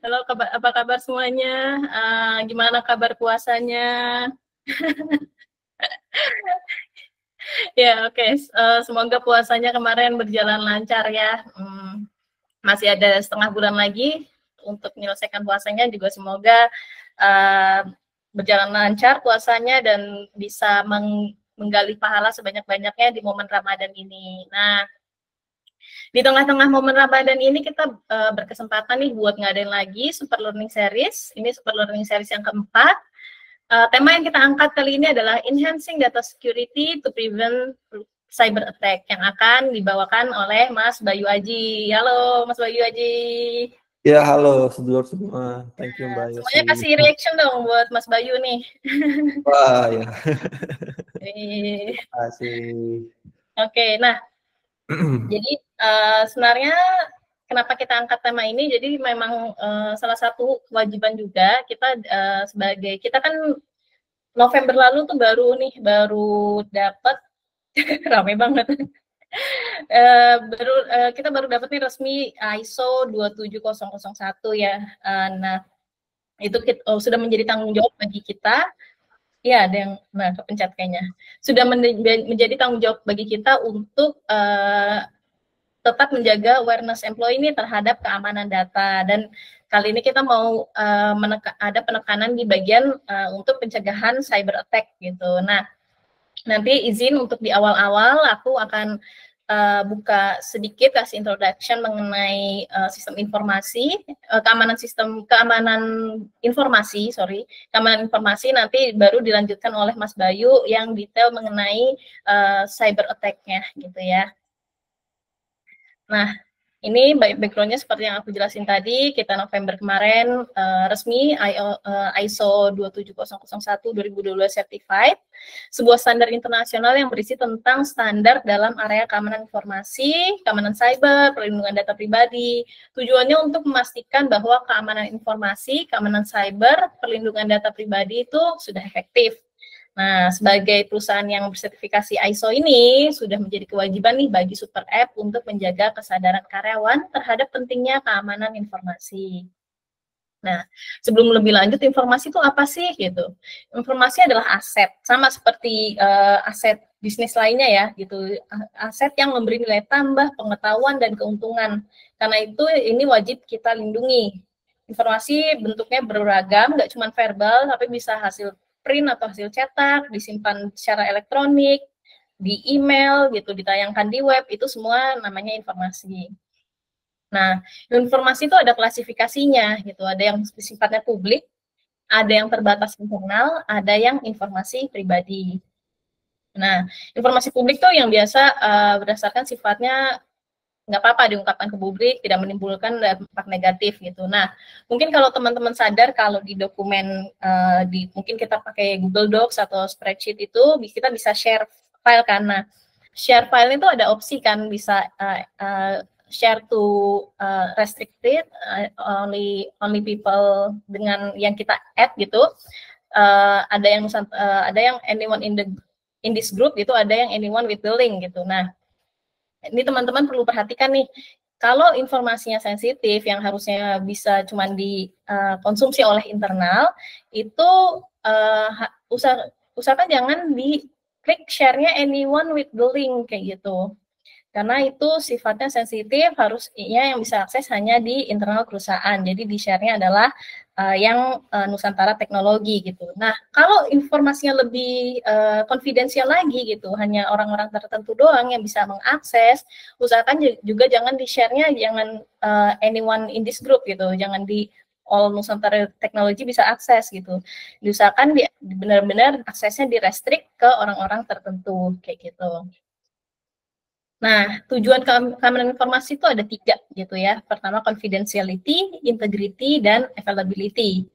Halo, apa kabar semuanya? Gimana kabar puasanya? Ya, oke. Semoga puasanya kemarin berjalan lancar ya. Masih ada setengah bulan lagi untuk menyelesaikan puasanya, juga semoga uh, berjalan lancar puasanya dan bisa menggali pahala sebanyak-banyaknya di momen Ramadan ini. Nah, di tengah-tengah momen Ramadan ini kita berkesempatan nih buat ngadain lagi Super Learning Series. Ini Super Learning Series yang keempat. Tema yang kita angkat kali ini adalah Enhancing Data Security to Prevent Cyber Attack yang akan dibawakan oleh Mas Bayu Aji. Halo Mas Bayu Aji. Ya, halo sedulur semua. Thank you Mbak Semuanya Yosi. kasih reaction dong buat Mas Bayu nih. Wah, ya. Terima kasih. Oke, nah jadi sebenarnya kenapa kita angkat tema ini? Jadi memang salah satu kewajiban juga kita sebagai kita kan November lalu tuh baru dapat rame banget. Kita baru dapat nih resmi ISO 27001 ya. Nah, itu sudah menjadi tanggung jawab bagi kita. Ya, ada yang kepencet kayaknya. Sudah menjadi tanggung jawab bagi kita untuk tetap menjaga awareness employee ini terhadap keamanan data. Dan kali ini kita mau ada penekanan di bagian untuk pencegahan cyber attack gitu. Nah, nanti izin untuk di awal-awal aku akan buka sedikit kasih introduction mengenai sistem informasi, keamanan informasi, nanti baru dilanjutkan oleh Mas Bayu yang detail mengenai cyber attack-nya gitu ya. Nah, ini background-nya seperti yang aku jelasin tadi, kita November kemarin resmi ISO 27001 2022 certified, sebuah standar internasional yang berisi tentang standar dalam area keamanan informasi, keamanan cyber, perlindungan data pribadi. Tujuannya untuk memastikan bahwa keamanan informasi, keamanan cyber, perlindungan data pribadi itu sudah efektif. Nah, sebagai perusahaan yang bersertifikasi ISO ini, sudah menjadi kewajiban nih bagi Super App untuk menjaga kesadaran karyawan terhadap pentingnya keamanan informasi. Nah, sebelum lebih lanjut, informasi itu apa sih gitu? Informasi adalah aset, sama seperti aset bisnis lainnya ya, gitu. Aset yang memberi nilai tambah, pengetahuan, dan keuntungan. Karena itu ini wajib kita lindungi. Informasi bentuknya beragam, nggak cuma verbal, tapi bisa hasil print atau hasil cetak, disimpan secara elektronik, di email gitu, ditayangkan di web, itu semua namanya informasi. Nah, informasi itu ada klasifikasinya gitu, ada yang sifatnya publik, ada yang terbatas internal, ada yang informasi pribadi. Nah, informasi publik tuh yang biasa berdasarkan sifatnya nggak apa-apa diungkapkan ke publik, tidak menimbulkan dampak negatif gitu. Nah, mungkin kalau teman-teman sadar kalau di dokumen mungkin kita pakai Google Docs atau spreadsheet itu kita bisa share file karena share file itu ada opsi kan bisa share to restricted only people dengan yang kita add gitu. Ada yang anyone in this group gitu, ada yang anyone with the link gitu. Nah, ini teman-teman perlu perhatikan nih, kalau informasinya sensitif yang harusnya bisa cuma dikonsumsi oleh internal, itu usahakan jangan di-klik share-nya anyone with the link kayak gitu. Karena itu sifatnya sensitif, harusnya yang bisa akses hanya di internal perusahaan. Jadi di share-nya adalah yang Nusantara Teknologi gitu. Nah, kalau informasinya lebih konfidensial lagi gitu, hanya orang-orang tertentu doang yang bisa mengakses, usahakan juga jangan di share-nya, jangan anyone in this group gitu, jangan di all Nusantara Teknologi bisa akses gitu. Diusahakan benar-benar aksesnya di-restrict ke orang-orang tertentu kayak gitu. Nah, tujuan keamanan informasi itu ada 3 gitu ya. Pertama, confidentiality, integrity, dan availability.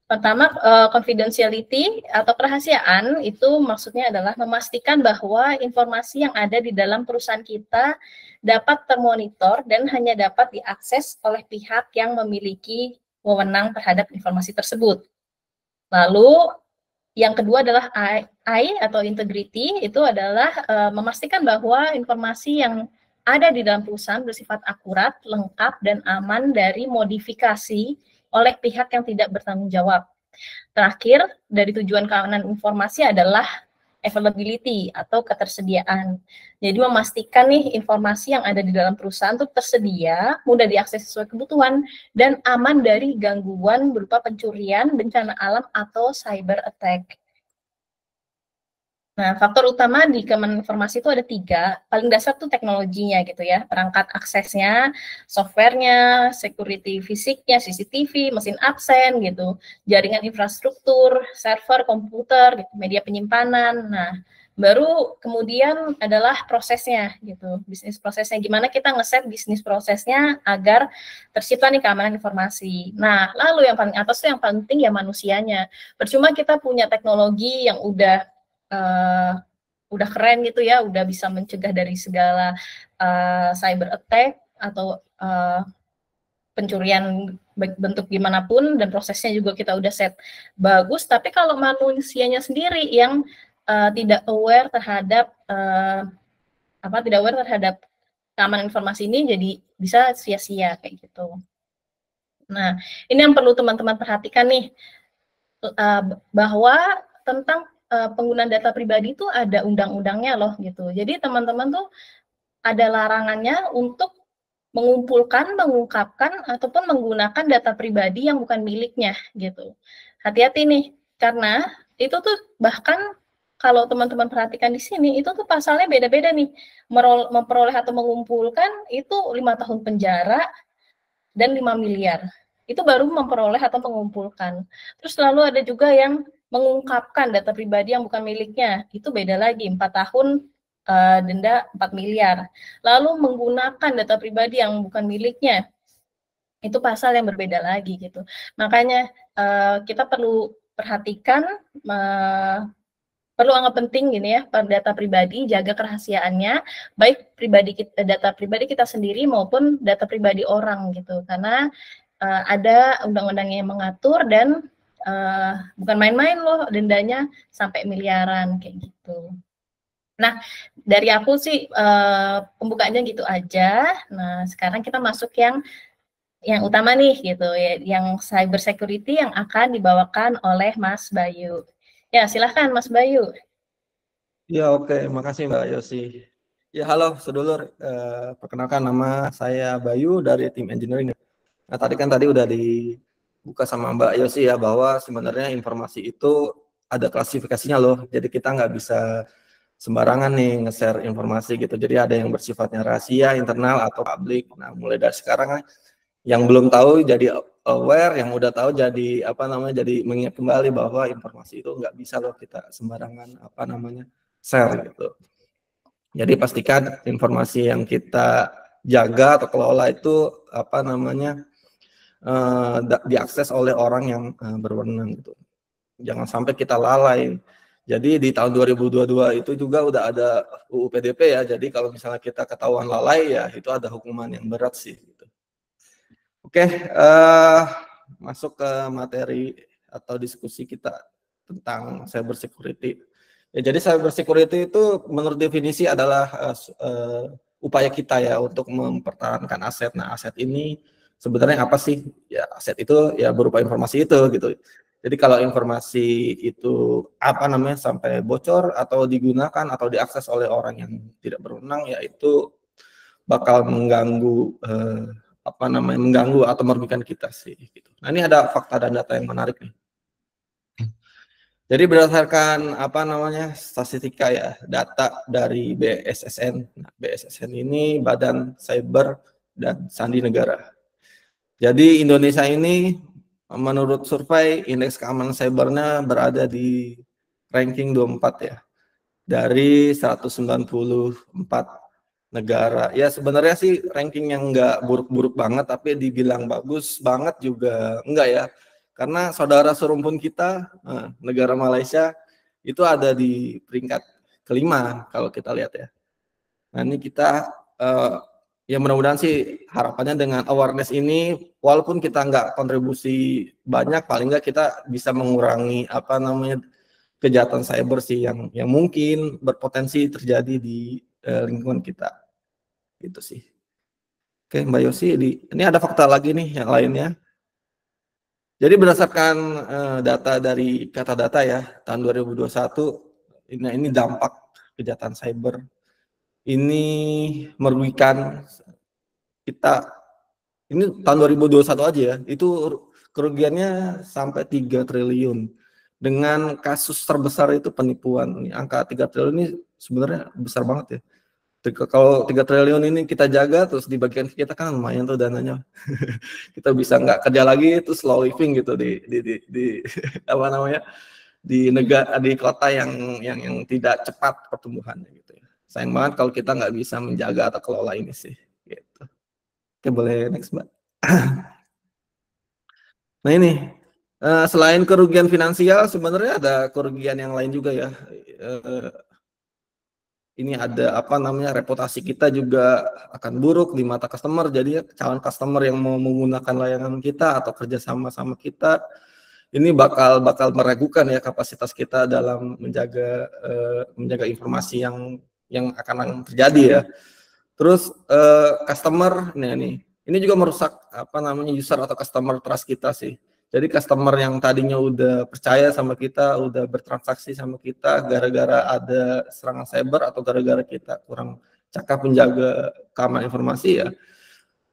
Pertama, confidentiality atau kerahasiaan itu maksudnya adalah memastikan bahwa informasi yang ada di dalam perusahaan kita dapat termonitor dan hanya dapat diakses oleh pihak yang memiliki wewenang terhadap informasi tersebut. Lalu, yang kedua adalah I atau integrity, itu adalah memastikan bahwa informasi yang ada di dalam perusahaan bersifat akurat, lengkap, dan aman dari modifikasi oleh pihak yang tidak bertanggung jawab. Terakhir, dari tujuan keamanan informasi adalah availability atau ketersediaan. Jadi memastikan nih informasi yang ada di dalam perusahaan itu tersedia, mudah diakses sesuai kebutuhan, dan aman dari gangguan berupa pencurian, bencana alam, atau cyber attack. Nah, faktor utama di keamanan informasi itu ada 3. Paling dasar tuh teknologinya gitu ya, perangkat aksesnya, softwarenya, security fisiknya, CCTV, mesin absen gitu, jaringan infrastruktur, server, komputer, gitu, media penyimpanan. Nah, baru kemudian adalah prosesnya gitu, bisnis prosesnya. Gimana kita ngeset bisnis prosesnya agar tercipta nih keamanan informasi. Nah, lalu yang paling atas tuh yang penting ya manusianya. Percuma kita punya teknologi yang udah keren gitu ya, udah bisa mencegah dari segala cyber attack atau pencurian bentuk gimana pun, dan prosesnya juga kita udah set bagus, tapi kalau manusianya sendiri yang tidak aware terhadap tidak aware terhadap keamanan informasi ini, jadi bisa sia-sia kayak gitu. Nah, ini yang perlu teman-teman perhatikan nih, bahwa tentang penggunaan data pribadi itu ada undang-undangnya loh gitu. Jadi teman-teman tuh ada larangannya untuk mengumpulkan, mengungkapkan, ataupun menggunakan data pribadi yang bukan miliknya gitu. Hati-hati nih, karena itu tuh bahkan kalau teman-teman perhatikan di sini, itu tuh pasalnya beda-beda nih. Memperoleh atau mengumpulkan itu 5 tahun penjara dan 5 miliar. Itu baru memperoleh atau mengumpulkan. Terus lalu ada juga yang mengungkapkan data pribadi yang bukan miliknya, itu beda lagi, 4 tahun denda 4 miliar. Lalu menggunakan data pribadi yang bukan miliknya, itu pasal yang berbeda lagi gitu. Makanya kita perlu perhatikan, perlu anggap penting gini ya, data pribadi, jaga kerahasiaannya, baik data pribadi kita sendiri maupun data pribadi orang gitu, karena ada undang-undangnya yang mengatur, dan bukan main-main loh, dendanya sampai miliaran kayak gitu. Nah, dari aku sih pembukaannya gitu aja. Nah, sekarang kita masuk yang utama nih gitu ya, yang cyber security yang akan dibawakan oleh Mas Bayu. Ya, silahkan Mas Bayu. Ya, oke. Makasih Mbak Yosi. Ya, halo sedulur. Perkenalkan, nama saya Bayu dari tim engineering. Nah, tadi udah dibuka sama Mbak Yosi ya, bahwa sebenarnya informasi itu ada klasifikasinya loh. Jadi kita nggak bisa sembarangan nih nge-share informasi gitu. Jadi ada yang bersifatnya rahasia, internal, atau publik. Nah, mulai dari sekarang yang belum tahu jadi aware, yang udah tahu jadi jadi mengingat kembali bahwa informasi itu nggak bisa loh kita sembarangan share gitu. Jadi pastikan informasi yang kita jaga atau kelola itu diakses oleh orang yang berwenang gitu. Jangan sampai kita lalai. Jadi di tahun 2022 itu juga udah ada UU PDP ya. Jadi kalau misalnya kita ketahuan lalai ya itu ada hukuman yang berat sih gitu. Oke, masuk ke materi atau diskusi kita tentang cyber security. Ya, jadi cyber security itu menurut definisi adalah upaya kita ya untuk mempertahankan aset. Nah, aset ini sebenarnya apa sih? Ya, aset itu ya berupa informasi itu gitu. Jadi kalau informasi itu sampai bocor atau digunakan atau diakses oleh orang yang tidak berwenang, ya itu bakal mengganggu mengganggu atau merugikan kita sih gitu. Nah, ini ada fakta dan data yang menarik nih. Jadi berdasarkan statistika ya, data dari BSSN. Nah, BSSN ini Badan Cyber dan Sandi Negara. Jadi Indonesia ini menurut survei indeks keamanan cybernya berada di ranking 24 ya, dari 194 negara. Ya sebenarnya sih ranking yang nggak buruk-buruk banget, tapi dibilang bagus banget juga enggak ya. Karena saudara serumpun kita, negara Malaysia, itu ada di peringkat kelima kalau kita lihat ya. Nah ini kita, ya mudah-mudahan sih harapannya dengan awareness ini, walaupun kita nggak kontribusi banyak, paling nggak kita bisa mengurangi kejahatan cyber sih yang mungkin berpotensi terjadi di lingkungan kita. gitu sih. Oke, Mbak Yosi, ini ada fakta lagi nih yang lainnya. Jadi berdasarkan data dari Katadata ya, tahun 2021, ini dampak kejahatan cyber ini merugikan kita. Ini tahun 2021 aja ya, itu kerugiannya sampai 3 triliun. Dengan kasus terbesar itu penipuan. Angka 3 triliun ini sebenarnya besar banget ya. Kalau 3 triliun ini kita jaga terus dibagikan ke kita kan lumayan tuh dananya. Kita bisa nggak kerja lagi terus slow living gitu di apa namanya, di negara, di kota yang tidak cepat pertumbuhannya gitu ya. Sayang banget kalau kita nggak bisa menjaga atau kelola ini sih gitu. Oke, boleh next Mbak. Nah ini selain kerugian finansial sebenarnya ada kerugian yang lain juga ya. Ini ada apa namanya, reputasi kita juga akan buruk di mata customer. Jadi calon customer yang mau menggunakan layanan kita atau kerjasama sama kita ini bakal meragukan ya kapasitas kita dalam menjaga informasi yang akan terjadi ya. Terus customer ini juga merusak apa namanya, user atau customer trust kita sih. Jadi customer yang tadinya udah percaya sama kita, udah bertransaksi sama kita, gara-gara ada serangan cyber atau gara-gara kita kurang cakap menjaga keamanan informasi ya,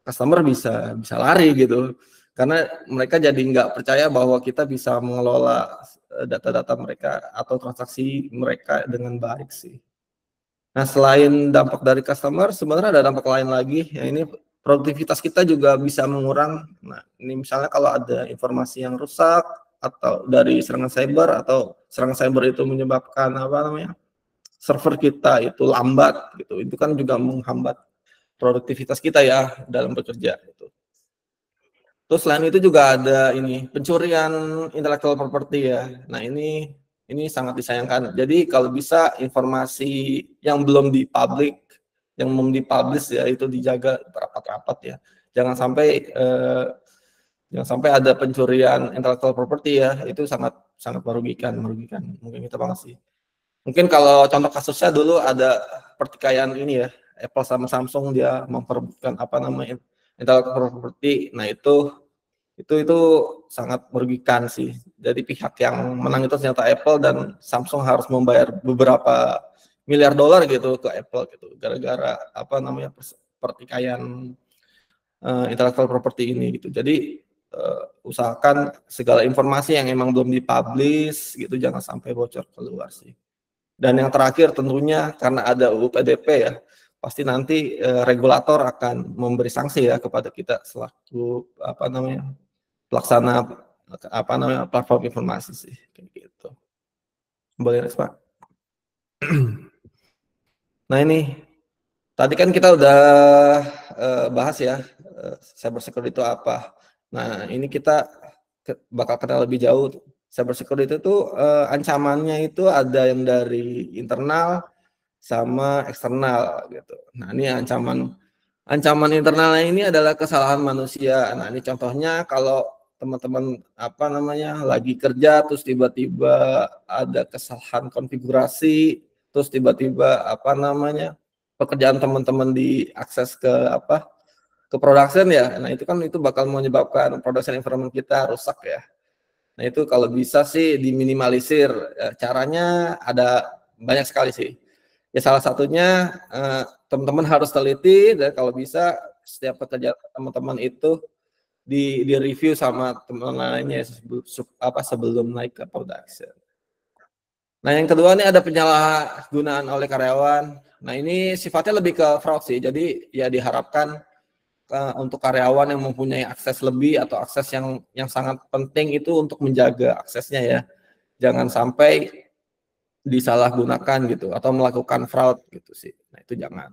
customer bisa lari gitu. Karena mereka jadi nggak percaya bahwa kita bisa mengelola data-data mereka atau transaksi mereka dengan baik sih. Nah, selain dampak dari customer, sebenarnya ada dampak lain lagi. Ya, ini produktivitas kita juga bisa mengurang. Nah, ini misalnya kalau ada informasi yang rusak atau dari serangan cyber, atau serangan cyber itu menyebabkan apa namanya, server kita itu lambat gitu. Itu kan juga menghambat produktivitas kita ya dalam bekerja gitu. Terus selain itu juga ada ini pencurian intellectual property ya. Nah, ini sangat disayangkan. Jadi kalau bisa informasi yang belum dipublish ya itu dijaga rapat-rapat ya. Jangan sampai ada pencurian intellectual property ya. Itu sangat merugikan. Mungkin kita banget sih. Mungkin kalau contoh kasusnya dulu ada pertikaian ini ya, Apple sama Samsung, dia memperebutkan apa namanya, intellectual property. Nah, itu sangat merugikan sih. Jadi pihak yang menang itu ternyata Apple, dan Samsung harus membayar beberapa miliar dolar gitu ke Apple gitu gara-gara apa namanya, pertikaian intellectual property ini gitu. Jadi usahakan segala informasi yang emang belum dipublish gitu jangan sampai bocor keluar sih. Dan yang terakhir tentunya karena ada UU PDP ya, pasti nanti regulator akan memberi sanksi ya kepada kita selaku apa namanya, pelaksana apa namanya, platform informasi sih kayak gitu. Boleh Pak. Nah, ini tadi kan kita udah bahas ya cyber security itu apa. Nah, ini kita bakal kenal lebih jauh. Cyber security itu ancamannya itu ada yang dari internal sama eksternal gitu. Nah, ini ancaman internalnya ini adalah kesalahan manusia. Nah, ini contohnya kalau teman-teman apa namanya lagi kerja terus tiba-tiba ada kesalahan konfigurasi, terus tiba-tiba apa namanya pekerjaan teman-teman diakses ke production ya. Nah, itu bakal menyebabkan production environment kita rusak ya. Nah, itu kalau bisa sih diminimalisir. Caranya ada banyak sekali sih. Ya, salah satunya teman-teman harus teliti, dan kalau bisa setiap pekerjaan teman-teman itu di review sama teman lainnya sebelum naik ke production. Nah, yang kedua nih ada penyalahgunaan oleh karyawan. Nah, ini sifatnya lebih ke fraud sih. Jadi ya diharapkan untuk karyawan yang mempunyai akses lebih atau akses yang sangat penting itu untuk menjaga aksesnya ya. Jangan sampai disalahgunakan gitu atau melakukan fraud gitu sih. Nah, itu jangan.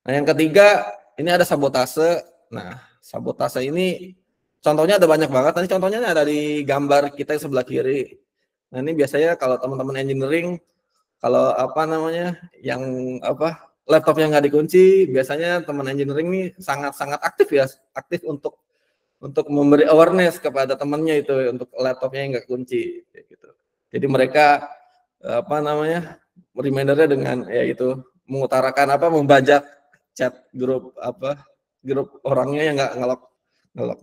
Nah, yang ketiga ini ada sabotase. Nah, sabotase ini contohnya ada banyak banget. Nanti contohnya ada di gambar kita yang sebelah kiri. Nah, ini biasanya kalau teman-teman engineering, kalau apa namanya, yang laptopnya nggak dikunci, biasanya teman engineering ini sangat aktif untuk memberi awareness kepada temannya itu untuk laptopnya yang nggak kunci gitu. Jadi mereka apa namanya, remindernya dengan ya itu mengutarakan membajak chat grup orangnya yang nggak ngelok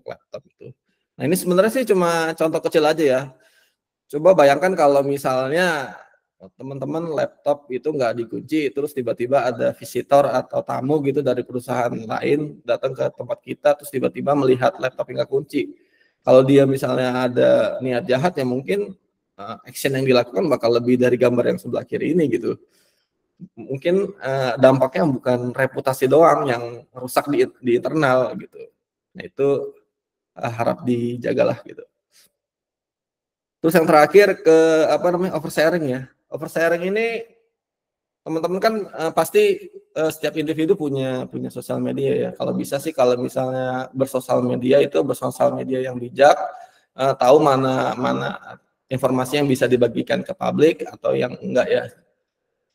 laptop itu. Nah ini sebenarnya sih cuma contoh kecil aja ya. Coba bayangkan kalau misalnya teman-teman laptop itu nggak dikunci, terus tiba-tiba ada visitor atau tamu gitu dari perusahaan lain datang ke tempat kita, terus tiba-tiba melihat laptop yang nggak kunci. Kalau dia misalnya ada niat jahat ya mungkin action yang dilakukan bakal lebih dari gambar yang sebelah kiri ini gitu. Mungkin dampaknya bukan reputasi doang yang rusak di internal gitu. Nah itu harap dijagalah gitu. Terus yang terakhir ke oversharing ya. Oversharing ini teman-teman kan pasti setiap individu punya sosial media ya. Kalau bisa sih kalau misalnya bersosial media yang bijak, tahu mana informasi yang bisa dibagikan ke publik atau yang enggak ya.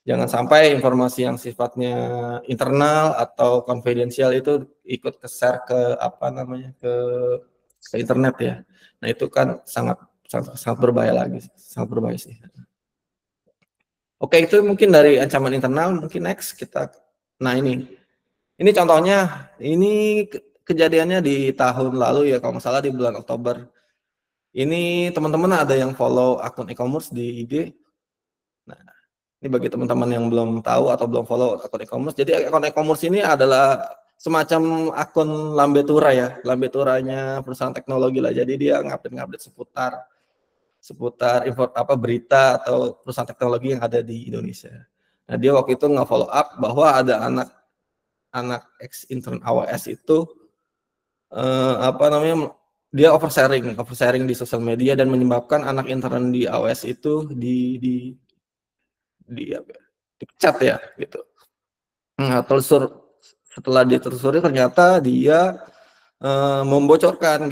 Jangan sampai informasi yang sifatnya internal atau konfidensial itu ikut ke-share ke ke internet ya. Nah, itu kan sangat berbahaya sih. Oke, itu mungkin dari ancaman internal. Mungkin next kita. Nah, ini contohnya, ini kejadiannya di tahun lalu ya, kalau nggak salah di bulan Oktober. Ini teman-teman ada yang follow akun e-commerce di IG. Nah, ini bagi teman-teman yang belum tahu atau belum follow akun e-commerce. Jadi akun e-commerce ini adalah semacam akun lambe tura ya, lambe turanya perusahaan teknologi lah. Jadi dia ngupdate seputar berita atau perusahaan teknologi yang ada di Indonesia. Nah, dia waktu itu nge-follow up bahwa ada anak ex intern AWS itu dia oversharing di sosial media dan menyebabkan anak intern di AWS itu dipecat ya gitu. Nah, setelah ditelusuri ternyata dia membocorkan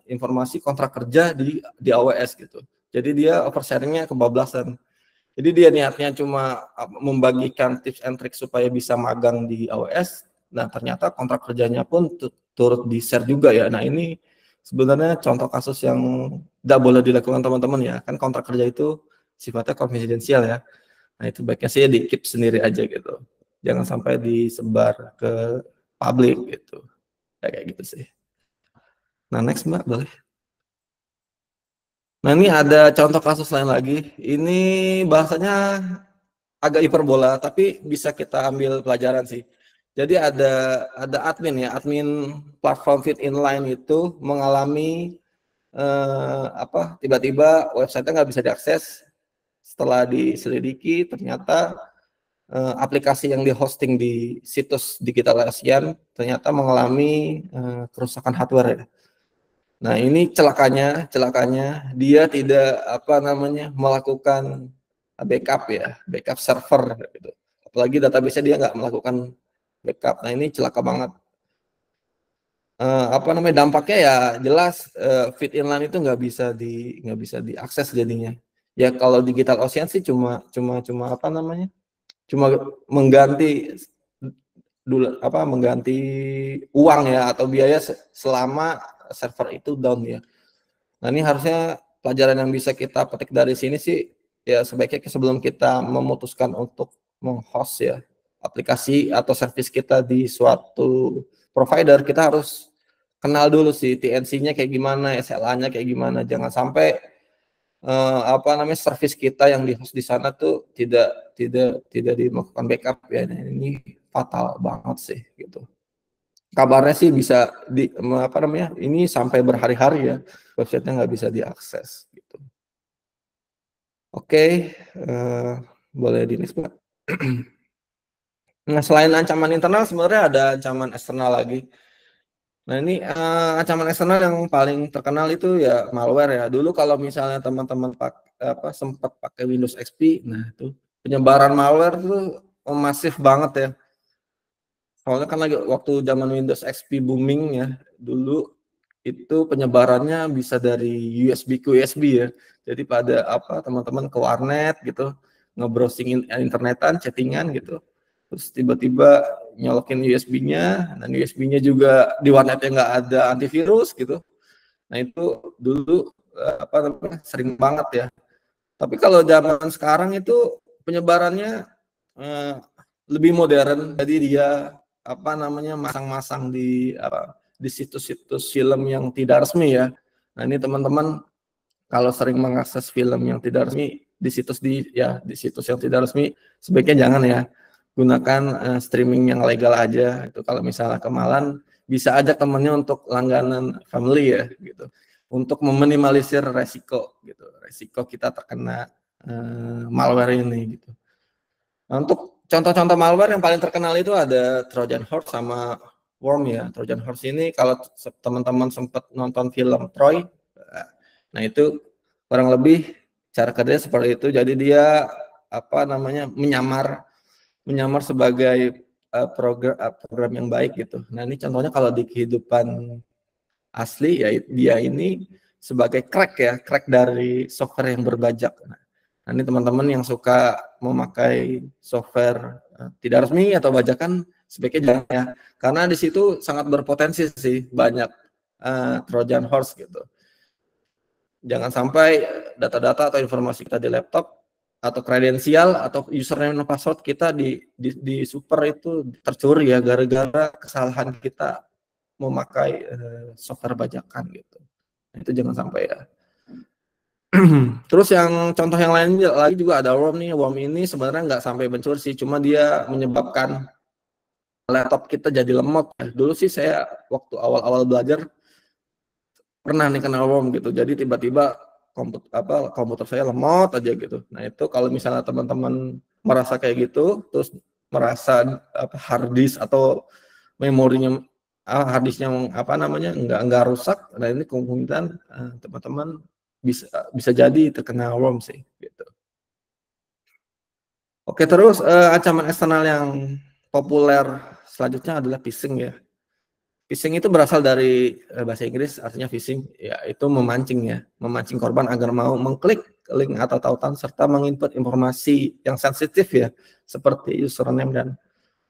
informasi kontrak kerja di AWS gitu. Jadi dia oversharingnya kebablasan. Jadi dia niatnya cuma membagikan tips and trick supaya bisa magang di AWS. Nah ternyata kontrak kerjanya pun turut di-share juga ya. Nah ini sebenarnya contoh kasus yang tidak boleh dilakukan teman-teman ya. Kan kontrak kerja itu sifatnya konfidensial ya. Nah itu baiknya sih di-keep sendiri aja gitu. Jangan sampai disebar ke publik gitu. Kayak gitu sih. Nah next Mbak boleh. Nah ini ada contoh kasus lain lagi. Ini bahasanya agak hiperbola, tapi bisa kita ambil pelajaran sih. Jadi ada admin platform Fit Inline itu mengalami tiba-tiba website-nya nggak bisa diakses. Setelah diselidiki, ternyata aplikasi yang di-hosting di situs Digital ASEAN ternyata mengalami kerusakan hardware ya. Nah, ini celakanya dia tidak melakukan backup server gitu. Apalagi database-nya dia nggak melakukan backup. Nah, ini celaka banget. Dampaknya ya jelas Fit Inline itu nggak bisa diakses jadinya. Ya kalau Digital Ocean sih cuma mengganti uang ya atau biaya selama server itu down ya. Nah ini harusnya pelajaran yang bisa kita petik dari sini sih ya sebaiknya sebelum kita memutuskan untuk meng-host ya aplikasi atau service kita di suatu provider, kita harus kenal dulu sih TNC-nya kayak gimana, SLA-nya kayak gimana. Jangan sampai service kita yang di host di sana tuh tidak dilakukan backup ya. Nah, ini fatal banget sih gitu. Kabarnya sih bisa ini sampai berhari-hari ya websitenya nggak bisa diakses gitu. Oke, boleh di next Pak. Nah selain ancaman internal sebenarnya ada ancaman eksternal lagi. Nah ini ancaman eksternal yang paling terkenal itu ya malware ya. Dulu kalau misalnya teman-teman sempat pakai Windows XP, nah itu penyebaran malware itu masif banget ya. Soalnya kan lagi waktu zaman Windows XP booming ya, dulu itu penyebarannya bisa dari USB ke USB ya. Jadi pada teman-teman ke warnet gitu, nge-browsing internetan, chattingan gitu. Terus tiba-tiba nyolokin USB-nya, dan USB-nya juga di warnetnya nggak ada antivirus gitu. Nah itu dulu sering banget ya. Tapi kalau zaman sekarang itu penyebarannya lebih modern. Jadi dia apa namanya masang-masang di situs-situs film yang tidak resmi ya. Nah ini teman-teman kalau sering mengakses film yang tidak resmi di situs yang tidak resmi, sebaiknya jangan ya. Gunakan streaming yang legal aja. Itu kalau misalnya kemalan bisa ajak temannya untuk langganan family ya gitu. Untuk meminimalisir resiko gitu. Resiko kita terkena malware ini gitu. Nah, untuk contoh-contoh malware yang paling terkenal itu ada Trojan Horse sama Worm ya. Trojan Horse ini kalau teman-teman sempat nonton film Troy, nah itu kurang lebih cara kerjanya seperti itu. Jadi dia apa namanya menyamar sebagai program yang baik gitu. Nah ini contohnya kalau di kehidupan asli ya dia ini sebagai crack dari software yang berbajak. Nah ini teman-teman yang suka memakai software tidak resmi atau bajakan sebaiknya jangan ya, karena di situ sangat berpotensi sih banyak Trojan horse gitu. Jangan sampai data-data atau informasi kita di laptop atau kredensial atau username dan password kita di super itu tercuri ya gara-gara kesalahan kita memakai software bajakan gitu. Itu jangan sampai ya. Terus yang contoh yang lain lagi juga ada worm nih. Worm ini sebenarnya nggak sampai mencuri sih, cuma dia menyebabkan laptop kita jadi lemot. Dulu sih saya waktu awal-awal belajar pernah nih kena worm gitu. Jadi tiba-tiba komputer saya lemot aja gitu. Nah itu kalau misalnya teman-teman merasa kayak gitu, terus merasa hard disk atau memorinya hard disknya apa namanya nggak rusak, nah ini kemungkinan teman-teman bisa jadi terkena worm sih gitu. Oke, terus ancaman eksternal yang populer selanjutnya adalah phishing ya. Phishing itu berasal dari bahasa Inggris, artinya phishing ya itu memancing korban agar mau mengklik link atau tautan serta menginput informasi yang sensitif ya, seperti username dan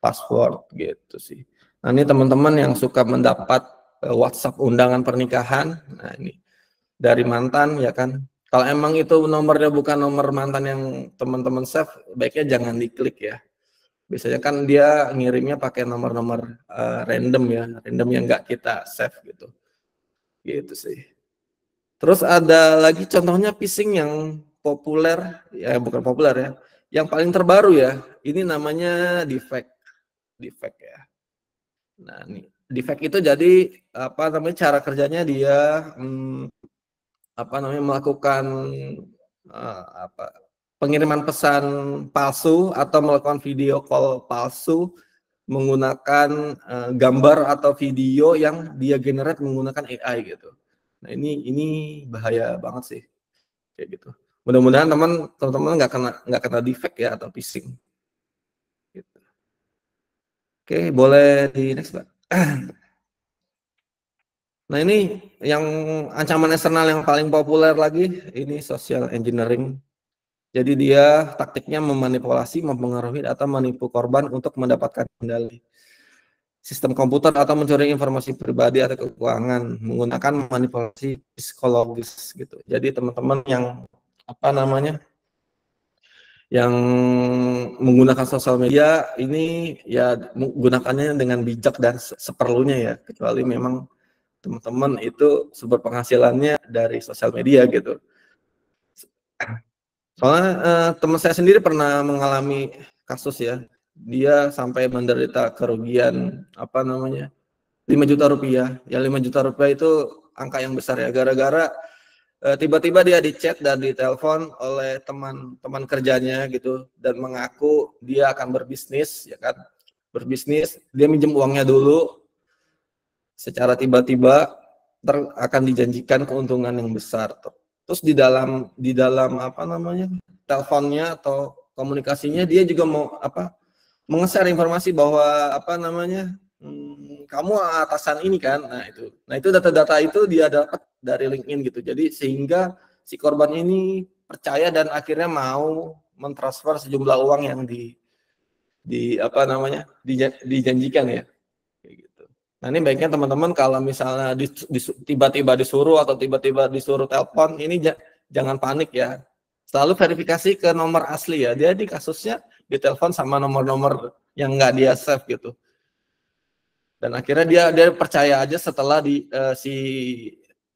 password gitu sih. Nah ini teman-teman yang suka mendapat WhatsApp undangan pernikahan, nah ini dari mantan ya kan. Kalau emang itu nomornya bukan nomor mantan yang teman-teman save, baiknya jangan diklik ya. Biasanya kan dia ngirimnya pakai nomor-nomor random yang nggak kita save gitu. Gitu sih. Terus ada lagi contohnya phishing yang populer, ya bukan populer ya, yang paling terbaru ya. Ini namanya defect ya. Nah, ini defect itu jadi apa namanya cara kerjanya dia melakukan pengiriman pesan palsu atau melakukan video call palsu menggunakan gambar atau video yang dia generate menggunakan AI gitu. Nah ini bahaya banget sih kayak gitu. Mudah-mudahan teman-teman nggak kena defect ya atau phishing. Gitu. Oke, boleh di next Pak. Nah ini yang ancaman eksternal yang paling populer lagi, ini social engineering. Jadi dia taktiknya memanipulasi, mempengaruhi atau menipu korban untuk mendapatkan kendali sistem komputer atau mencuri informasi pribadi atau keuangan menggunakan manipulasi psikologis gitu. Jadi teman-teman yang yang menggunakan sosial media ini ya menggunakannya dengan bijak dan seperlunya ya, kecuali memang teman-teman itu sumber penghasilannya dari sosial media gitu. Soalnya teman saya sendiri pernah mengalami kasus ya, dia sampai menderita kerugian 5 juta rupiah. Ya 5 juta rupiah itu angka yang besar ya, gara-gara tiba-tiba dia di-chat dan ditelepon oleh teman-teman kerjanya gitu dan mengaku dia akan berbisnis ya kan. Berbisnis, dia minjem uangnya dulu. Secara tiba-tiba akan dijanjikan keuntungan yang besar. Terus di dalam teleponnya atau komunikasinya dia juga mau nge-share informasi bahwa kamu atasan ini kan. Nah itu data-data itu dia dapat dari LinkedIn gitu. Jadi sehingga si korban ini percaya dan akhirnya mau mentransfer sejumlah uang yang dijanjikan ya. Gitu. Nah ini baiknya teman-teman kalau misalnya tiba-tiba disuruh atau tiba-tiba disuruh telepon, ini jangan panik ya. Selalu verifikasi ke nomor asli ya. Jadi kasusnya ditelepon sama nomor-nomor yang nggak dia save gitu. Dan akhirnya dia percaya aja setelah si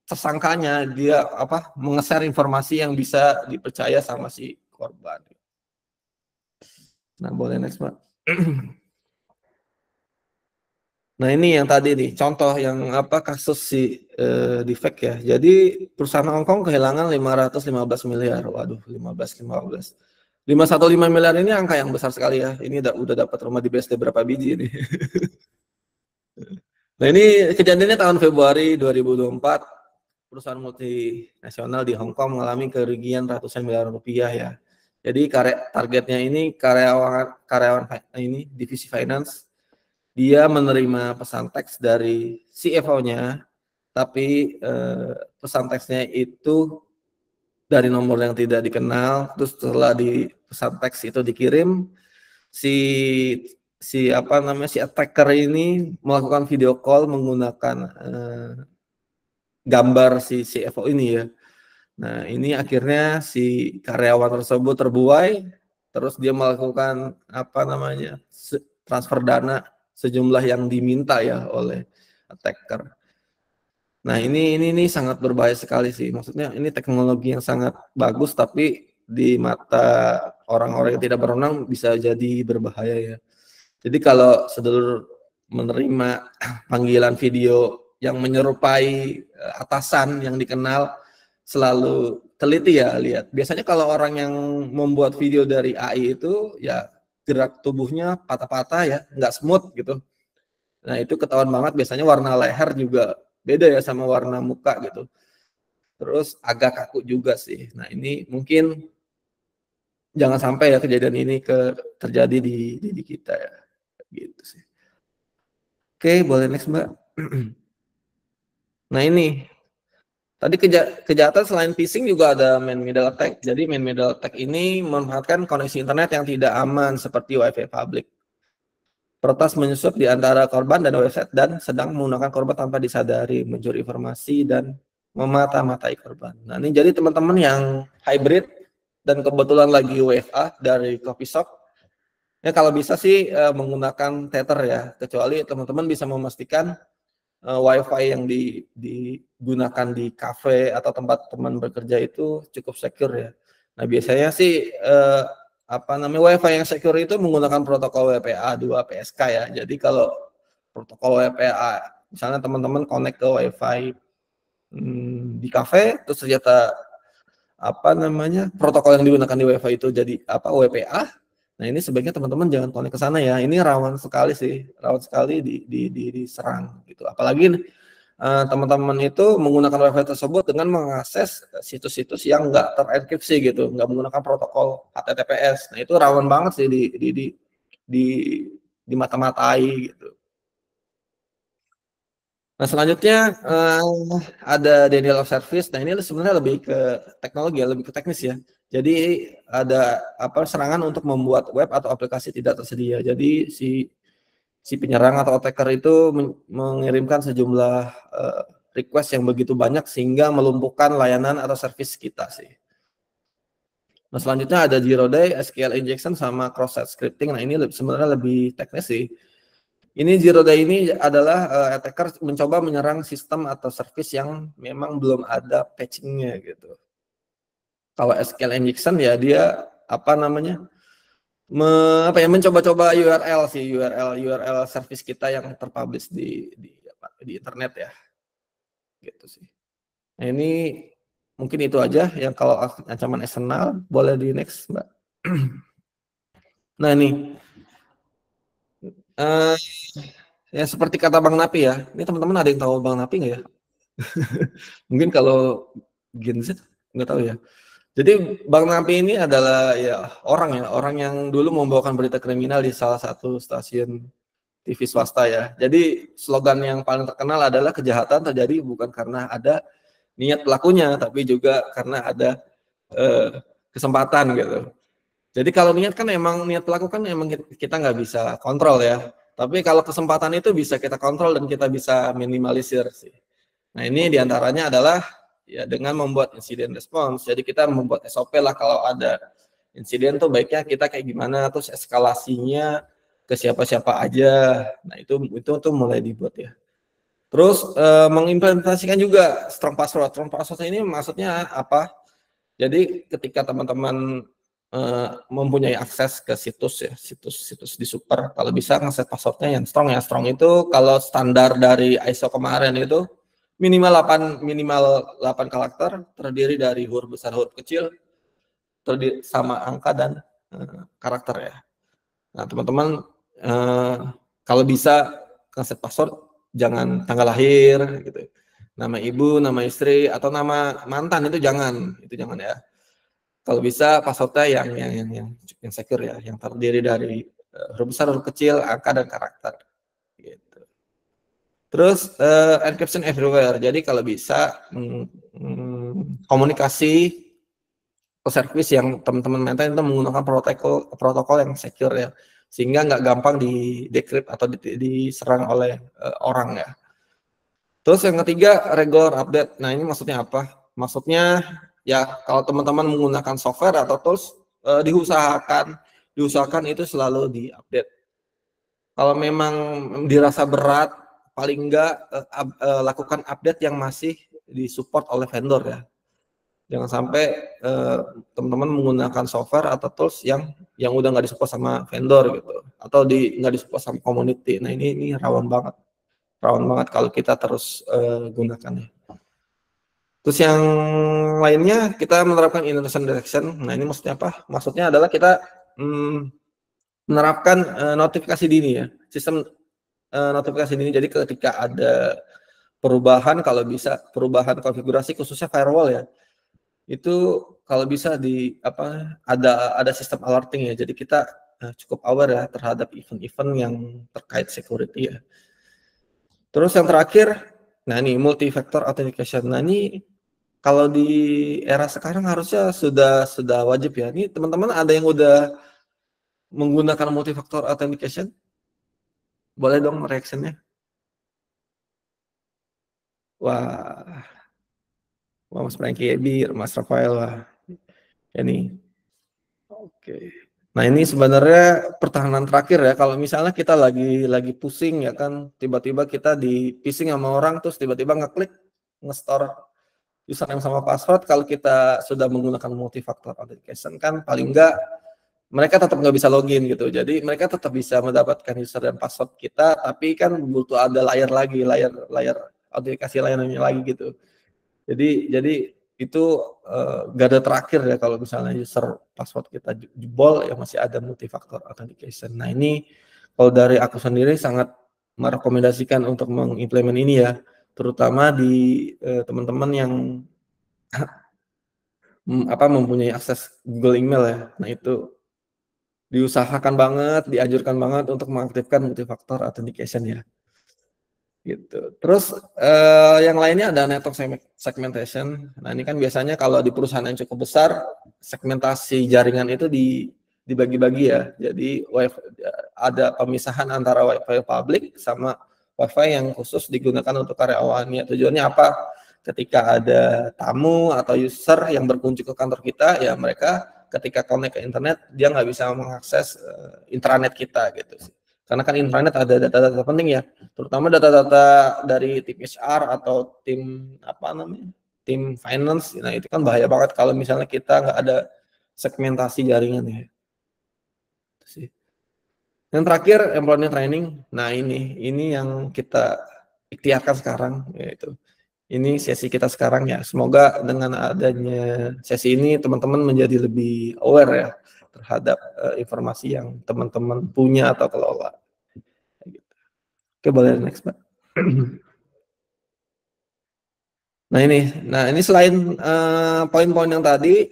tersangkanya dia menge-share informasi yang bisa dipercaya sama si korban. Nah, boleh next, Mbak. Nah, ini yang tadi nih, contoh yang kasus si defect ya. Jadi perusahaan Hongkong kehilangan 515 miliar. Waduh, 15. 515 miliar ini angka yang besar sekali ya. Ini udah dapat rumah di BSD berapa biji ini. Nah, ini kejadiannya tahun Februari 2024. Perusahaan multinasional di Hong Kong mengalami kerugian ratusan miliar rupiah ya. Jadi targetnya ini karyawan ini divisi finance, dia menerima pesan teks dari CFO-nya, tapi pesan teksnya itu dari nomor yang tidak dikenal. Terus setelah di pesan teks itu dikirim, si attacker ini melakukan video call menggunakan gambar si CFO ini ya. Nah, ini akhirnya si karyawan tersebut terbuai, terus dia melakukan transfer dana sejumlah yang diminta ya oleh attacker. Nah, ini sangat berbahaya sekali sih. Maksudnya ini teknologi yang sangat bagus, tapi di mata orang-orang yang tidak berwenang bisa jadi berbahaya ya. Jadi kalau sedulur menerima panggilan video yang menyerupai atasan yang dikenal, selalu teliti ya, lihat. Biasanya kalau orang yang membuat video dari AI itu ya gerak tubuhnya patah-patah ya, nggak smooth gitu. Nah, itu ketahuan banget, biasanya warna leher juga beda ya sama warna muka gitu. Terus agak kaku juga sih. Nah, ini mungkin jangan sampai ya kejadian ini terjadi di kita ya. Gitu sih. Oke, boleh next, Mbak. Nah, ini tadi kejahatan selain phishing juga ada man middle attack. Jadi man middle attack ini memanfaatkan koneksi internet yang tidak aman seperti WiFi publik. Peretas menyusup di antara korban dan website dan sedang menggunakan korban tanpa disadari, mencuri informasi dan memata-matai korban. Nah, ini jadi teman-teman yang hybrid dan kebetulan lagi WFA dari coffee shop, ya kalau bisa sih menggunakan tether ya, kecuali teman-teman bisa memastikan WiFi yang digunakan di cafe atau tempat teman bekerja itu cukup secure ya. Nah, biasanya sih WiFi yang secure itu menggunakan protokol WPA 2 PSK ya. Jadi kalau protokol WPA, misalnya teman-teman connect ke WiFi di cafe, terus ternyata protokol yang digunakan di WiFi itu jadi WPA. Nah, ini sebaiknya teman-teman jangan connect ke sana ya. Ini rawan sekali diserang gitu. Apalagi teman-teman itu menggunakan WiFi tersebut dengan mengakses situs-situs yang nggak terenkripsi gitu, nggak menggunakan protokol HTTPS. Nah, itu rawan banget sih di mata-matai gitu. Nah, selanjutnya ada denial of service. Nah, ini sebenarnya lebih ke teknologi ya, lebih ke teknis ya. Jadi ada serangan untuk membuat web atau aplikasi tidak tersedia. Jadi si penyerang atau attacker itu mengirimkan sejumlah request yang begitu banyak sehingga melumpuhkan layanan atau service kita sih. Nah, selanjutnya ada zero day, SQL injection sama cross-site scripting. Nah, ini sebenarnya lebih teknis sih. Ini zero day ini adalah attacker mencoba menyerang sistem atau service yang memang belum ada patchingnya gitu. Kalau SQL injection ya dia mencoba-coba URL service kita yang terpublish di internet ya, gitu sih. Nah, ini mungkin itu aja yang kalau ancaman eksternal. Boleh di next, Mbak. Nah, ini ya seperti kata Bang Napi ya. Ini teman-teman ada yang tahu Bang Napi nggak ya? Mungkin kalau Gen Z nggak tahu ya. Jadi Bang Napi ini adalah orang yang dulu membawakan berita kriminal di salah satu stasiun TV swasta ya. Jadi slogan yang paling terkenal adalah kejahatan terjadi bukan karena ada niat pelakunya, tapi juga karena ada kesempatan gitu. Jadi kalau niat pelaku kan emang kita nggak bisa kontrol ya. Tapi kalau kesempatan itu bisa kita kontrol dan kita bisa minimalisir sih. Nah, ini diantaranya adalah ya dengan membuat insiden response. Jadi kita membuat SOP lah kalau ada insiden tuh baiknya kita kayak gimana, terus eskalasinya ke siapa-siapa aja. Nah, itu tuh mulai dibuat ya. Terus mengimplementasikan juga strong password. Strong password ini maksudnya apa? Jadi ketika teman-teman mempunyai akses ke situs ya, situs di Super, kalau bisa ngeset passwordnya yang strong ya. Strong itu kalau standar dari ISO kemarin itu minimal 8 karakter, terdiri dari huruf besar, huruf kecil, terdiri sama angka dan karakter ya. Nah, teman-teman kalau bisa ngeset password jangan tanggal lahir gitu. Nama ibu, nama istri atau nama mantan itu jangan ya. Kalau bisa passwordnya yang secure ya, yang terdiri dari huruf besar, huruf kecil, angka dan karakter. Gitu. Terus encryption everywhere. Jadi kalau bisa komunikasi ke service yang teman-teman maintain itu menggunakan protokol yang secure ya, sehingga nggak gampang di decrypt atau diserang oleh orang ya. Terus yang ketiga regular update. Nah ini maksudnya apa? Maksudnya ya kalau teman-teman menggunakan software atau tools diusahakan itu selalu diupdate. Kalau memang dirasa berat, paling enggak lakukan update yang masih disupport oleh vendor ya. Jangan sampai teman-teman menggunakan software atau tools yang udah nggak disupport sama vendor gitu, atau nggak disupport sama community. Nah ini rawan banget kalau kita terus gunakan ya. Terus yang lainnya kita menerapkan innocent detection. Nah ini maksudnya apa? Maksudnya adalah kita menerapkan notifikasi dini ya, sistem notifikasi dini. Jadi ketika ada perubahan, kalau bisa perubahan konfigurasi khususnya firewall ya, itu kalau bisa ada sistem alerting ya. Jadi kita cukup aware ya terhadap event-event yang terkait security ya. Terus yang terakhir, nah ini multi-factor authentication. Nah ini kalau di era sekarang harusnya sudah wajib ya. Ini teman-teman ada yang udah menggunakan multi-factor authentication? Boleh dong reaction-nya? Wah, Mas Frankie, Mas Rafael, wah. Ini. Oke. Nah ini sebenarnya pertahanan terakhir ya. Kalau misalnya kita lagi pusing ya kan, tiba-tiba kita di phishing sama orang, terus tiba-tiba ngeklik nge-store username sama password. Kalau kita sudah menggunakan multi-factor authentication kan paling enggak mereka tetap nggak bisa login gitu. Jadi mereka tetap bisa mendapatkan user dan password kita, tapi kan butuh ada layar autentikasi layanannya lagi gitu. Jadi itu garda terakhir ya kalau misalnya user password kita jebol ya masih ada multi-factor authentication. Nah ini kalau dari aku sendiri sangat merekomendasikan untuk mengimplement ini ya, terutama di teman-teman yang mempunyai akses Google Email ya. Nah itu diusahakan banget, dianjurkan banget untuk mengaktifkan multi-factor authentication ya. Gitu. Terus yang lainnya ada network segmentation. Nah ini kan biasanya kalau di perusahaan yang cukup besar segmentasi jaringan itu dibagi-bagi ya. Jadi ada pemisahan antara WiFi publik sama WiFi yang khusus digunakan untuk karyawannya. Tujuannya apa? Ketika ada tamu atau user yang berkunjung ke kantor kita, ya mereka ketika connect ke internet dia nggak bisa mengakses intranet kita gitu sih. Karena kan intranet ada data-data penting ya, terutama data-data dari tim HR atau tim tim finance. Nah itu kan bahaya banget kalau misalnya kita nggak ada segmentasi jaringan ya. Itu sih. Yang terakhir employment training. Nah ini yang kita ikhtiarkan sekarang yaitu. Ini sesi kita sekarang ya. Semoga dengan adanya sesi ini teman-teman menjadi lebih aware ya terhadap informasi yang teman-teman punya atau kelola. Oke, boleh next, Pak. Nah ini selain poin-poin yang tadi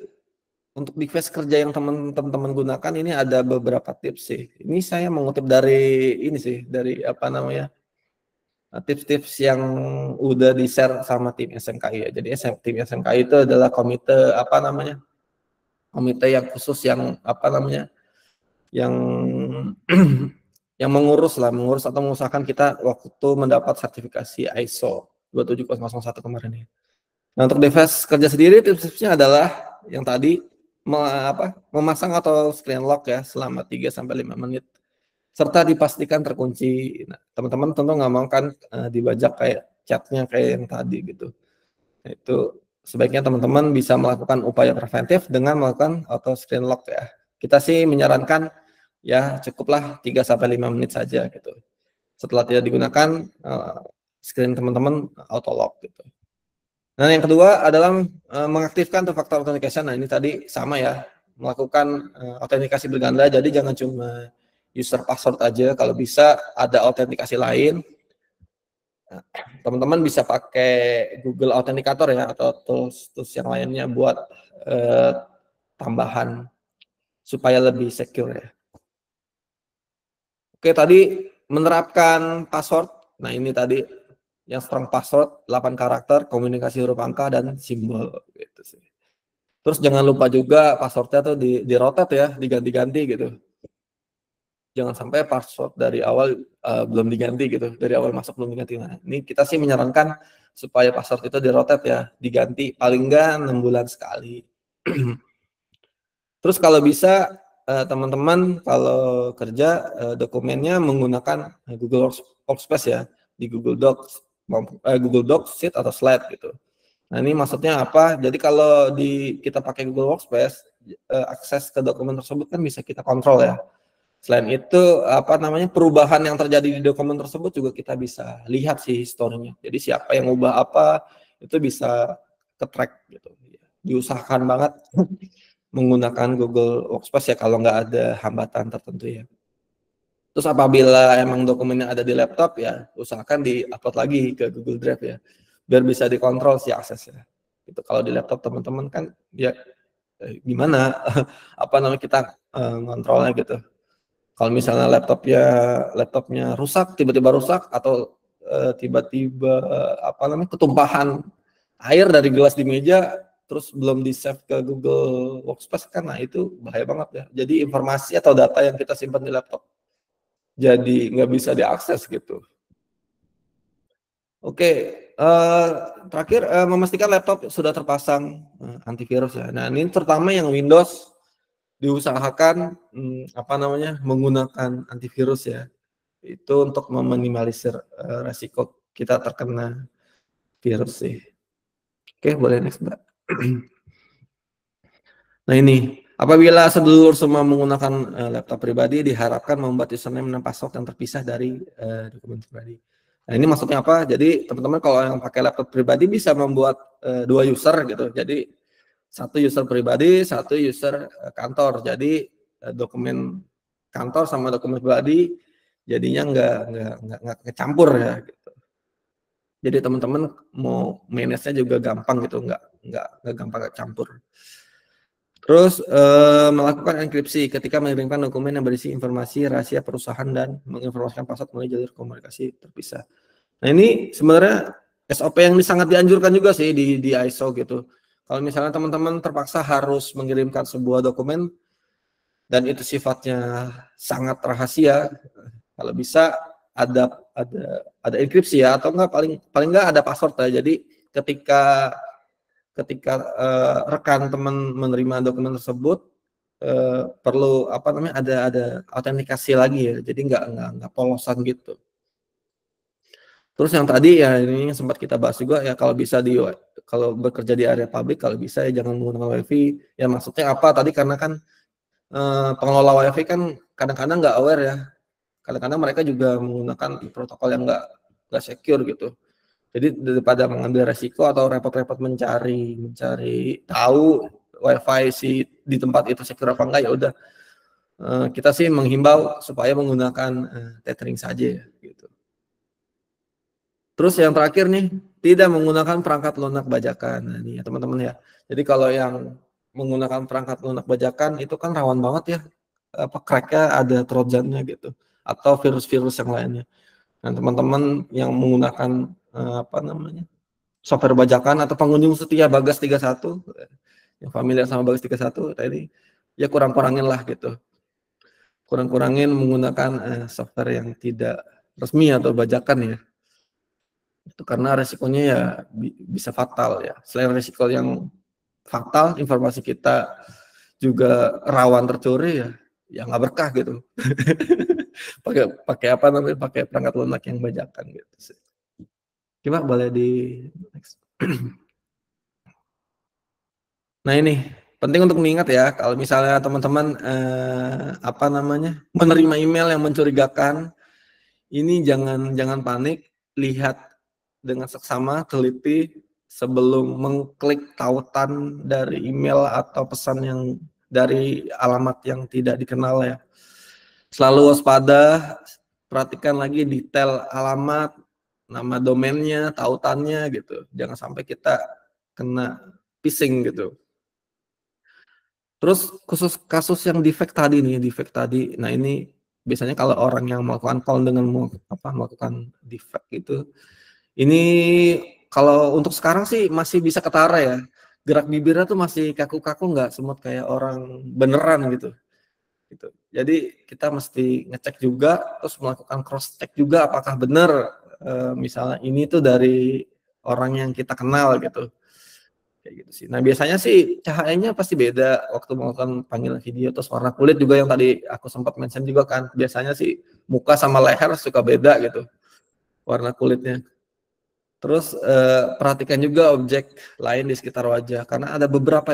untuk device kerja yang teman-teman gunakan, ini ada beberapa tips sih. Ini saya mengutip dari tips-tips yang udah di-share sama tim SMKI ya. Jadi tim SMKI itu adalah komite yang khusus yang yang yang mengurus atau mengusahakan kita waktu mendapat sertifikasi ISO 27001 kemarin ya. Nah untuk device kerja sendiri tips-tipsnya adalah yang tadi memasang atau screen lock ya selama 3 sampai 5 menit serta dipastikan terkunci. Nah, teman-teman tentu nggak mau kan dibajak kayak chatnya kayak yang tadi gitu. Nah, itu sebaiknya teman-teman bisa melakukan upaya preventif dengan melakukan auto screen lock ya. Kita sih menyarankan ya cukuplah 3 sampai 5 menit saja gitu. Setelah tidak digunakan screen teman-teman auto lock gitu. Nah, yang kedua adalah mengaktifkan two factor authentication. Nah, ini tadi sama ya, melakukan autentikasi berganda. Jadi jangan cuma user password aja, kalau bisa ada autentikasi lain. Nah, teman-teman bisa pakai Google Authenticator ya atau tools yang lainnya buat tambahan supaya lebih secure ya. Oke, tadi menerapkan password. Nah, ini tadi yang strong password 8 karakter, komunikasi huruf angka dan simbol gitu sih. Terus jangan lupa juga passwordnya tuh di rotate ya, diganti-ganti gitu. Jangan sampai password dari awal belum diganti gitu, dari awal masuk belum diganti. Nah, ini kita sih menyarankan supaya password itu di rotate ya, diganti paling enggak 6 bulan sekali. Terus kalau bisa teman-teman kalau kerja dokumennya menggunakan Google Workspace ya, di Google Docs, Google Docs, Sheet atau Slide gitu. Nah, ini maksudnya apa? Jadi kalau kita pakai Google Workspace, akses ke dokumen tersebut kan bisa kita kontrol ya. Selain itu, perubahan yang terjadi di dokumen tersebut juga kita bisa lihat sih historinya. Jadi siapa yang ubah apa, itu bisa ke-track gitu. Diusahakan banget menggunakan Google Workspace ya kalau nggak ada hambatan tertentu ya. Terus apabila emang dokumennya ada di laptop ya, usahakan di-upload lagi ke Google Drive ya, biar bisa dikontrol sih aksesnya. Itu kalau di laptop teman-teman kan ya gimana kita ngontrolnya gitu. Kalau misalnya laptopnya rusak, tiba-tiba rusak atau tiba-tiba ketumpahan air dari gelas di meja terus belum di-save ke Google Workspace kan, nah itu bahaya banget ya. Jadi informasi atau data yang kita simpan di laptop jadi nggak bisa diakses gitu. Oke, terakhir memastikan laptop sudah terpasang antivirus ya. Nah, ini terutama yang Windows diusahakan menggunakan antivirus ya. Itu untuk meminimalisir resiko kita terkena virus sih. Oke, boleh next, Mbak. Nah, ini apabila sedulur semua menggunakan laptop pribadi, diharapkan membuat username dan password yang terpisah dari dokumen pribadi. Nah, ini maksudnya apa? Jadi teman-teman kalau yang pakai laptop pribadi bisa membuat 2 user gitu. Jadi satu user pribadi, satu user kantor. Jadi dokumen kantor sama dokumen pribadi jadinya nggak kecampur ya. Gitu. Jadi teman-teman mau manage-nya juga gampang gitu, nggak gampang kecampur. Terus melakukan enkripsi ketika mengirimkan dokumen yang berisi informasi rahasia perusahaan dan menginformasikan password melalui jalur komunikasi terpisah. Nah, ini sebenarnya SOP yang sangat dianjurkan juga sih di ISO gitu. Kalau misalnya teman-teman terpaksa harus mengirimkan sebuah dokumen dan itu sifatnya sangat rahasia, kalau bisa ada enkripsi ya, atau enggak paling enggak ada password ya. Jadi ketika rekan teman menerima dokumen tersebut perlu ada autentikasi lagi ya. Jadi enggak polosan gitu. Terus yang tadi ya ini sempat kita bahas juga ya, kalau bekerja di area publik kalau bisa ya jangan menggunakan wifi. Ya maksudnya apa tadi, karena kan pengelola wifi kan kadang-kadang nggak aware ya. Kadang-kadang mereka juga menggunakan protokol yang nggak secure gitu. Jadi daripada mengambil resiko atau repot-repot mencari tahu wifi di tempat itu secure apa enggak, ya udah kita sih menghimbau supaya menggunakan tethering saja ya, gitu. Terus yang terakhir nih, tidak menggunakan perangkat lunak bajakan. Nah, ini ya teman-teman ya. Jadi kalau yang menggunakan perangkat lunak bajakan itu kan rawan banget ya, crack-nya ada trojannya gitu, atau virus-virus yang lainnya. Nah, teman-teman yang menggunakan software bajakan atau pengunjung setia Bagas 31, yang familiar sama Bagas 31 tadi, ya kurang-kurangin lah gitu. Kurang-kurangin menggunakan software yang tidak resmi atau bajakan ya. Itu karena resikonya ya bisa fatal ya. Selain resiko yang fatal, informasi kita juga rawan tercuri, ya nggak berkah gitu. pakai apa namanya, pakai perangkat lunak yang bajakan gitu sih. Coba boleh di next. Nah ini penting untuk mengingat ya, kalau misalnya teman-teman apa namanya, menerima email yang mencurigakan, ini jangan panik, lihat dengan seksama, teliti sebelum mengklik tautan dari email atau pesan yang dari alamat yang tidak dikenal ya. Selalu waspada, perhatikan lagi detail alamat, nama domainnya, tautannya gitu. Jangan sampai kita kena phishing gitu. Terus khusus kasus yang defect tadi nih, nah ini biasanya kalau orang yang melakukan call dengan melakukan defect itu, ini kalau untuk sekarang sih masih bisa ketara ya, gerak bibirnya tuh masih kaku-kaku, nggak semut kayak orang beneran gitu. Jadi kita mesti ngecek juga, terus melakukan cross check juga apakah benar misalnya ini tuh dari orang yang kita kenal gitu. Kayak gitu sih. Nah biasanya sih cahayanya pasti beda waktu melakukan panggilan video, terus warna kulit juga yang tadi aku sempat mention juga kan, biasanya sih muka sama leher suka beda gitu warna kulitnya. Terus perhatikan juga objek lain di sekitar wajah, karena ada beberapa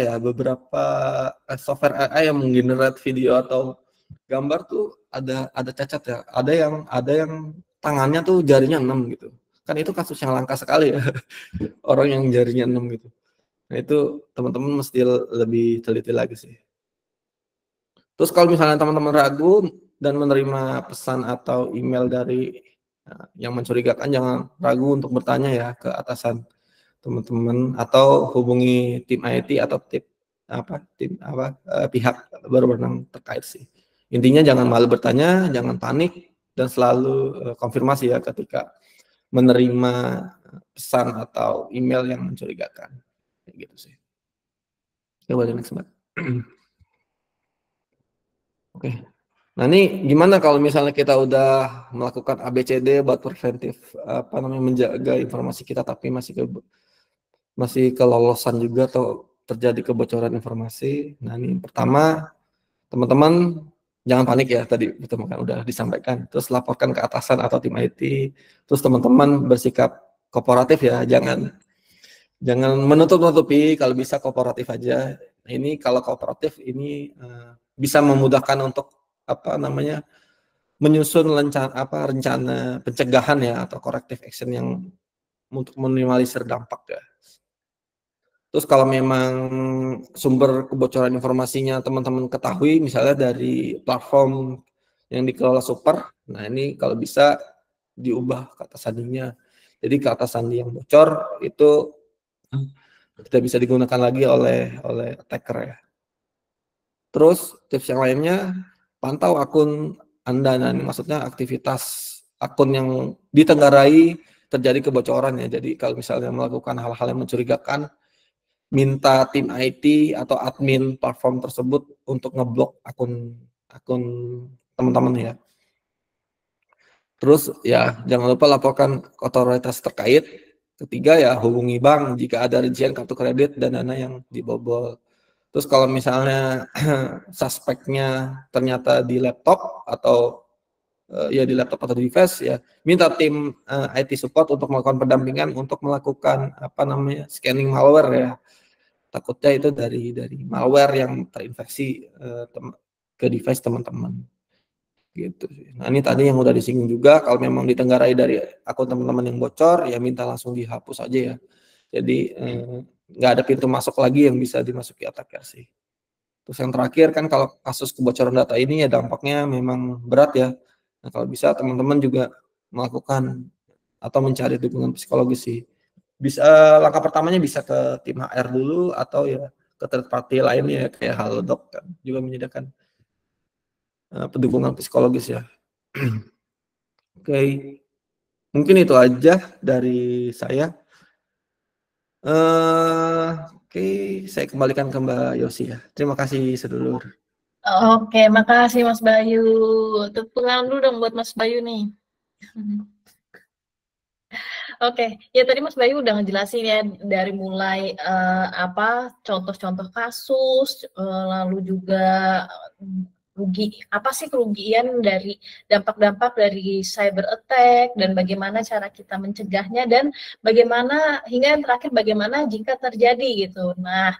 software AI yang menggenerate video atau gambar tuh ada cacat ya, ada yang tangannya tuh jarinya 6 gitu. Kan itu kasus yang langka sekali ya, orang yang jarinya 6 gitu. Nah itu teman-teman mesti lebih teliti lagi sih. Terus kalau misalnya teman-teman ragu dan menerima pesan atau email dari yang mencurigakan, jangan ragu untuk bertanya ya ke atasan teman-teman atau hubungi tim IT atau pihak berwenang terkait sih. Intinya jangan malu bertanya, jangan panik, dan selalu konfirmasi ya ketika menerima pesan atau email yang mencurigakan. Kayak gitu sih. Coba next, Mbak. Oke. Nah ini gimana kalau misalnya kita udah melakukan ABCD buat preventif menjaga informasi kita, tapi masih kelolosan juga atau terjadi kebocoran informasi. Nah ini pertama, teman-teman jangan panik ya, tadi betul kan udah disampaikan. Terus laporkan ke atasan atau tim IT. Terus teman-teman bersikap kooperatif ya, jangan menutup-nutupi, kalau bisa kooperatif aja. Nah, ini kalau kooperatif ini bisa memudahkan untuk menyusun rencana pencegahan ya atau corrective action yang untuk minimalisir dampak ya. Terus kalau memang sumber kebocoran informasinya teman-teman ketahui misalnya dari platform yang dikelola super, nah ini kalau bisa diubah kata sandinya. Jadi kata sandi yang bocor itu tidak bisa digunakan lagi oleh attacker ya. Terus tips yang lainnya, pantau akun Anda. Nah, ini maksudnya aktivitas akun yang ditenggarai terjadi kebocoran ya. Jadi kalau misalnya melakukan hal-hal yang mencurigakan, minta tim IT atau admin platform tersebut untuk ngeblok akun teman-teman ya. Terus ya jangan lupa laporkan ke otoritas terkait. Ketiga ya hubungi bank jika ada rincian kartu kredit dan dana yang dibobol. Terus kalau misalnya suspeknya ternyata di laptop atau di device ya, minta tim IT support untuk melakukan pendampingan untuk melakukan scanning malware ya. Takutnya itu dari malware yang terinfeksi ke device teman-teman. Gitu sih. Nah ini tadi yang udah disinggung juga, kalau memang ditenggarai dari akun teman-teman yang bocor ya minta langsung dihapus aja ya. Jadi nggak ada pintu masuk lagi yang bisa dimasuki attacker sih. Terus yang terakhir kan kalau kasus kebocoran data ini ya dampaknya memang berat ya. Nah kalau bisa teman-teman juga melakukan atau mencari dukungan psikologis sih. Bisa langkah pertamanya bisa ke tim HR dulu atau ya ke third party lainnya kayak Halodoc kan juga menyediakan pendukungan psikologis ya. Oke, mungkin itu aja dari saya. Oke, saya kembalikan ke Mbak Yosi ya. Terima kasih sedulur. Oke, makasih Mas Bayu. Tepuk tangan dulu dong buat Mas Bayu nih. Oke, ya tadi Mas Bayu udah ngejelasin ya dari mulai contoh-contoh kasus, lalu juga apa sih kerugian dari dampak-dampak dari cyber attack dan bagaimana cara kita mencegahnya dan bagaimana hingga yang terakhir bagaimana jika terjadi gitu. Nah,